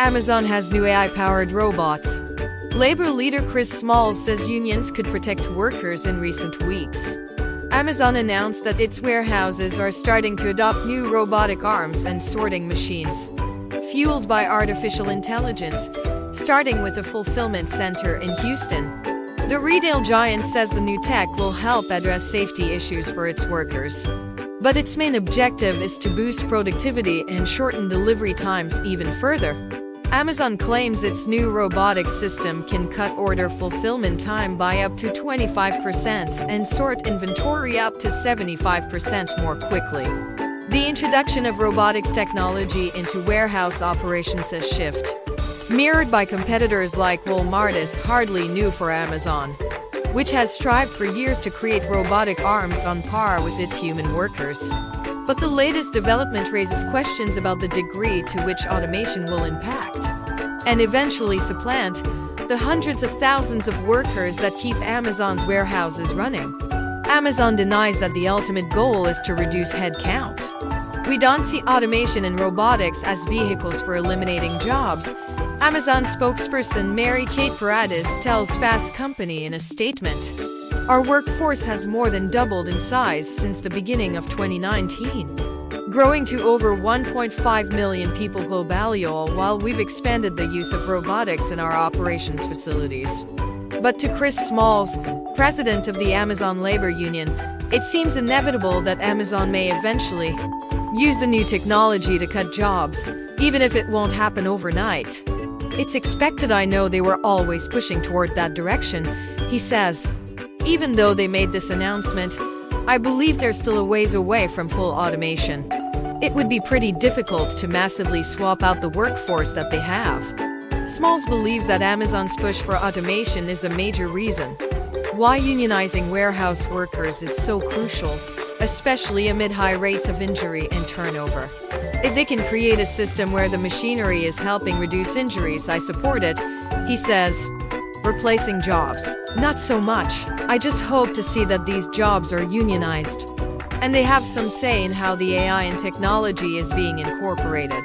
Amazon has new AI-powered robots. Labor leader Chris Smalls says unions could protect workers in recent weeks. Amazon announced that its warehouses are starting to adopt new robotic arms and sorting machines, fueled by artificial intelligence, starting with a fulfillment center in Houston. The retail giant says the new tech will help address safety issues for its workers. But its main objective is to boost productivity and shorten delivery times even further. Amazon claims its new robotics system can cut order fulfillment time by up to 25% and sort inventory up to 75% more quickly. The introduction of robotics technology into warehouse operations as shift, mirrored by competitors like Walmart, is hardly new for Amazon, which has strived for years to create robotic arms on par with its human workers. But the latest development raises questions about the degree to which automation will impact and eventually supplant the hundreds of thousands of workers that keep Amazon's warehouses running. Amazon denies that the ultimate goal is to reduce headcount. "We don't see automation and robotics as vehicles for eliminating jobs," Amazon spokesperson Mary Kate Paradis tells Fast Company in a statement. "Our workforce has more than doubled in size since the beginning of 2019, growing to over 1.5 million people globally, all while we've expanded the use of robotics in our operations facilities." But to Chris Smalls, president of the Amazon Labor Union, it seems inevitable that Amazon may eventually use the new technology to cut jobs, even if it won't happen overnight. "It's expected. I know they were always pushing toward that direction," he says. "Even though they made this announcement, I believe they're still a ways away from full automation. It would be pretty difficult to massively swap out the workforce that they have." Smalls believes that Amazon's push for automation is a major reason why unionizing warehouse workers is so crucial, especially amid high rates of injury and turnover. "If they can create a system where the machinery is helping reduce injuries, I support it," he says. "Replacing jobs, not so much. I just hope to see that these jobs are unionized and they have some say in how the AI and technology is being incorporated."